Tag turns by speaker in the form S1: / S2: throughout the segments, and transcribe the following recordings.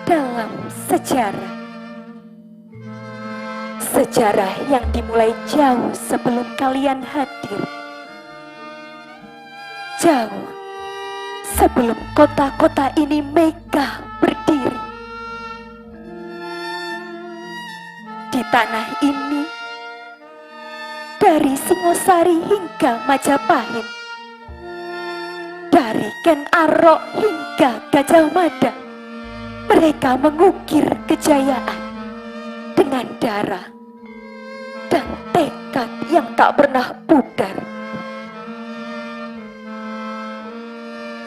S1: dalam sejarah. Sejarah yang dimulai jauh sebelum kalian hadir. Jauh sebelum kota-kota ini megah berdiri. Di tanah ini, dari Singosari hingga Majapahit, dari Ken Arok hingga Gajah Mada, mereka mengukir kejayaan dengan darah dan tekad yang tak pernah pudar.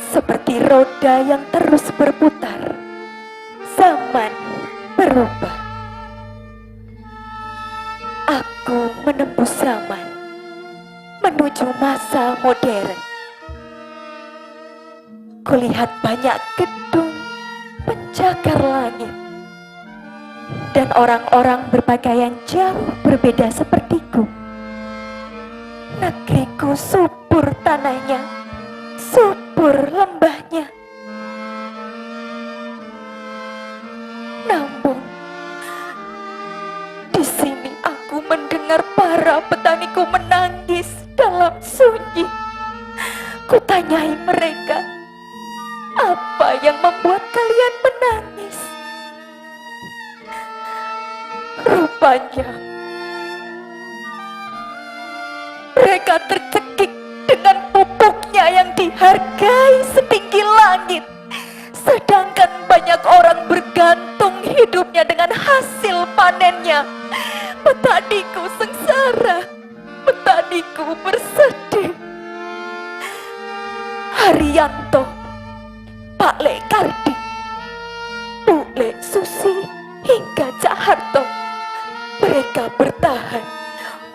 S1: Seperti roda yang terus berputar, zaman berubah. Aku menembus zaman menuju masa modern. Kulihat banyak gedung menjagar langit, dan orang-orang berpakaian jauh berbeda sepertiku. Negeriku subur tanahnya, subur lembahnya. Namun di sini aku mendengar para petaniku menangis dalam sunyi. Kutanyai mereka, apa yang membuat kalian menangis? Rupanya mereka tercekik dengan pupuknya yang dihargai setinggi langit, sedangkan banyak orang bergantung hidupnya dengan hasil panennya. Petaniku sengsara, petaniku bersedih. Haryanto, Pak Lek Kardi, Bu Lek Susi, hingga Cak Harto, mereka bertahan,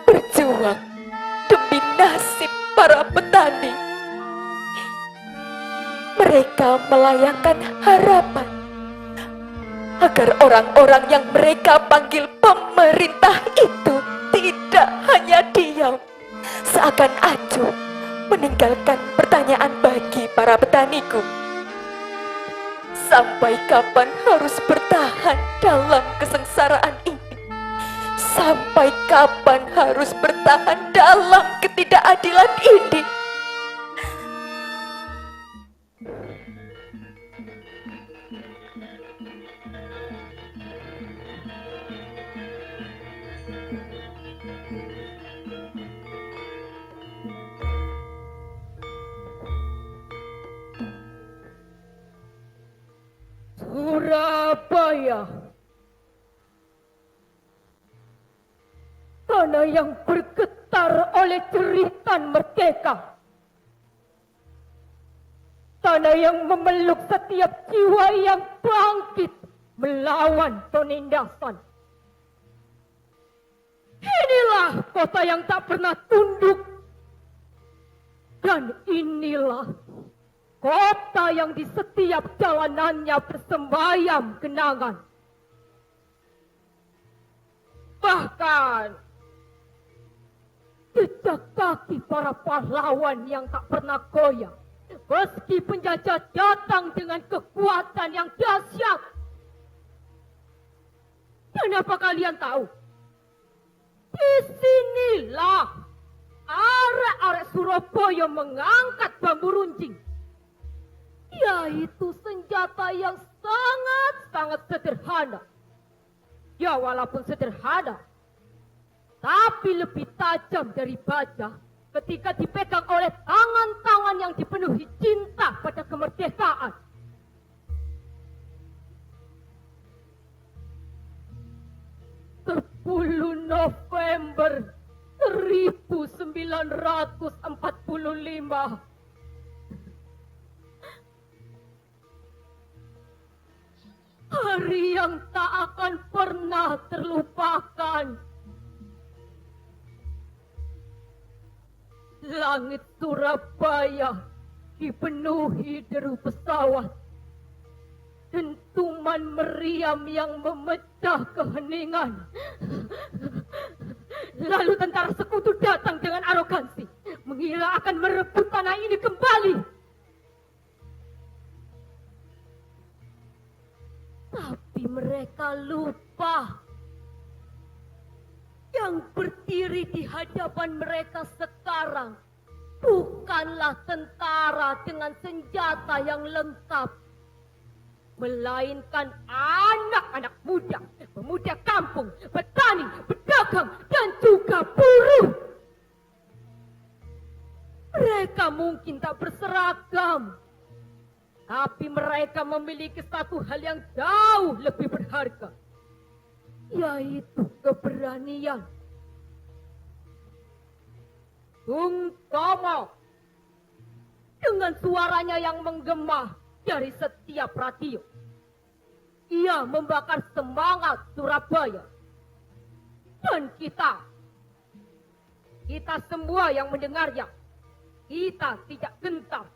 S1: berjuang demi nasib para petani. Mereka melayangkan harapan agar orang-orang yang mereka panggil pemerintah itu tidak hanya diam, seakan acuh meninggalkan pertanyaan bagi para petaniku. Sampai kapan harus bertahan dalam kesengsaraan ini? Sampai kapan harus bertahan dalam ketidakadilan ini?
S2: Surabaya, tanah yang bergetar oleh jeritan merdeka, tanah yang memeluk setiap jiwa yang bangkit melawan penindasan. Inilah kota yang tak pernah tunduk, dan inilah kota yang di setiap jalanannya bersembayam kenangan. Bahkan jejak kaki para pahlawan yang tak pernah goyah, meski penjajah datang dengan kekuatan yang dahsyat. Dan apa kalian tahu? Disinilah arek-arek Surabaya mengangkat bambu runcing, yaitu senjata yang sangat-sangat sederhana. Ya, walaupun sederhana, tapi lebih tajam dari baja ketika dipegang oleh tangan-tangan yang dipenuhi cinta pada kemerdekaan. Sepuluh November 1945. Hari yang tak akan pernah terlupakan. Langit Surabaya dipenuhi deru pesawat, dentuman meriam yang memecah keheningan. Lalu tentara sekutu datang dengan arogansi, mengira akan merebut tanah ini kembali. Tapi mereka lupa. Yang berdiri di hadapan mereka sekarang bukanlah tentara dengan senjata yang lengkap, melainkan anak-anak muda, pemuda kampung, petani, pedagang, dan juga buruh. Mereka mungkin tak berseragam, tapi mereka memiliki satu hal yang jauh lebih berharga, yaitu keberanian. Bung Tomo dengan suaranya yang menggema dari setiap radio, ia membakar semangat Surabaya. Dan kita semua yang mendengarnya, kita tidak gentar,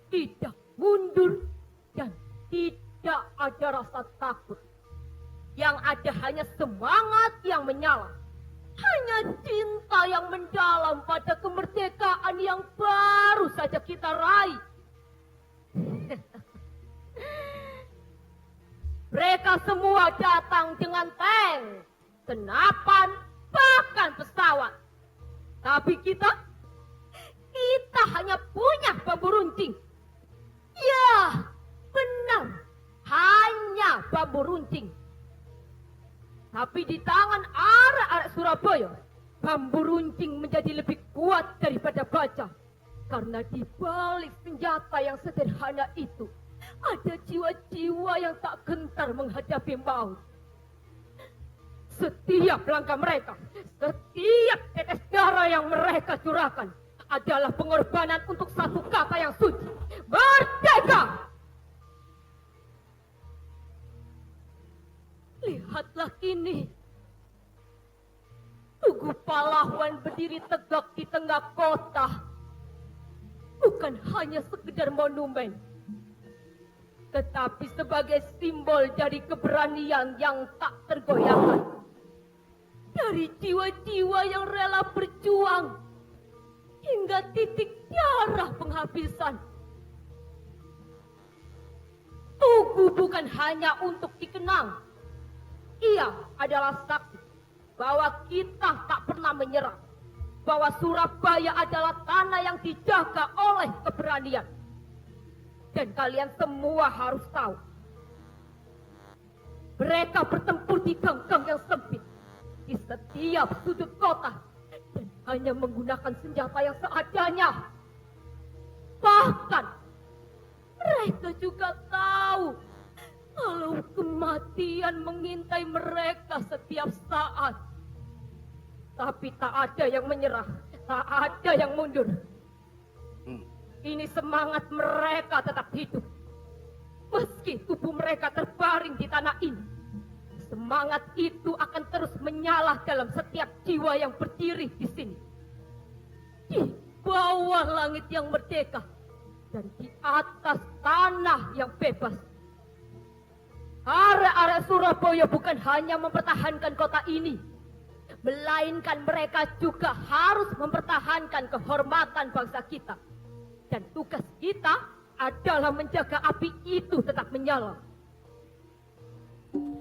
S2: tidak mundur, dan tidak ada rasa takut. Yang ada hanya semangat yang menyala, hanya cinta yang mendalam pada kemerdekaan yang baru saja kita raih. Mereka semua datang dengan tank, senapan, bahkan pesawat. Tapi kita hanya punya bambu runcing. Ya, benar, hanya bambu runcing. Tapi di tangan arek-arek Surabaya, bambu runcing menjadi lebih kuat daripada baja. Karena di balik senjata yang sederhana itu, ada jiwa-jiwa yang tak gentar menghadapi maut. Setiap langkah mereka, setiap tetes darah yang mereka curahkan adalah pengorbanan untuk satu kata yang suci: merdeka! Lihatlah kini, Tugu Pahlawan berdiri tegak di tengah kota. Bukan hanya sekedar monumen, tetapi sebagai simbol dari keberanian yang tak tergoyahkan. Dari jiwa-jiwa yang rela berjuang hingga titik darah penghabisan. Tugu bukan hanya untuk dikenang. Ia adalah saksi bahwa kita tak pernah menyerah. Bahwa Surabaya adalah tanah yang dijaga oleh keberanian. Dan kalian semua harus tahu, mereka bertempur di gang-gang yang sempit, di setiap sudut kota, dan hanya menggunakan senjata yang seadanya. Bahkan mereka juga tahu kalau kematian mengintai mereka setiap saat. Tapi tak ada yang menyerah, tak ada yang mundur. Ini semangat mereka tetap hidup. Meski tubuh mereka terbaring di tanah ini, semangat itu akan terus menyala dalam setiap jiwa yang berdiri di sini. Di bawah langit yang merdeka dan di atas tanah yang bebas. Arek-arek Surabaya bukan hanya mempertahankan kota ini, melainkan mereka juga harus mempertahankan kehormatan bangsa kita. Dan tugas kita adalah menjaga api itu tetap menyala.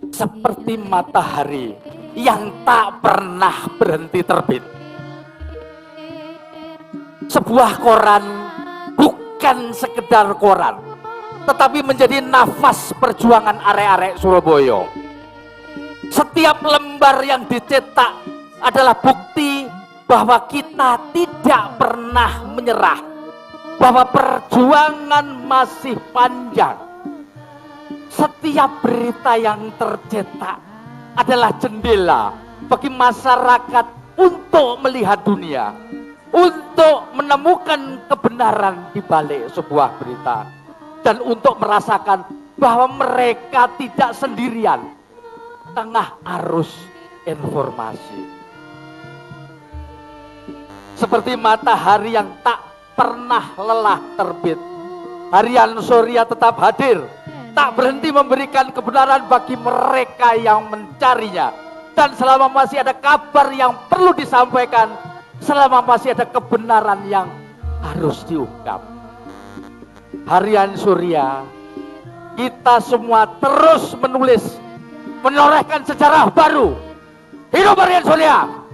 S3: Seperti matahari yang tak pernah berhenti terbit. Sebuah koran bukan sekedar koran, tetapi menjadi nafas perjuangan arek-arek Surabaya. Setiap lembar yang dicetak adalah bukti bahwa kita tidak pernah menyerah, bahwa perjuangan masih panjang. Setiap berita yang tercetak adalah jendela bagi masyarakat untuk melihat dunia, untuk menemukan kebenaran di balik sebuah berita, dan untuk merasakan bahwa mereka tidak sendirian tengah arus informasi. Seperti matahari yang tak pernah lelah terbit, harian Surya tetap hadir, tak berhenti memberikan kebenaran bagi mereka yang mencarinya. Dan selama masih ada kabar yang perlu disampaikan, selama masih ada kebenaran yang harus diungkap, harian Surya kita semua terus menulis, menorehkan sejarah baru. Hidup Aryan Surya!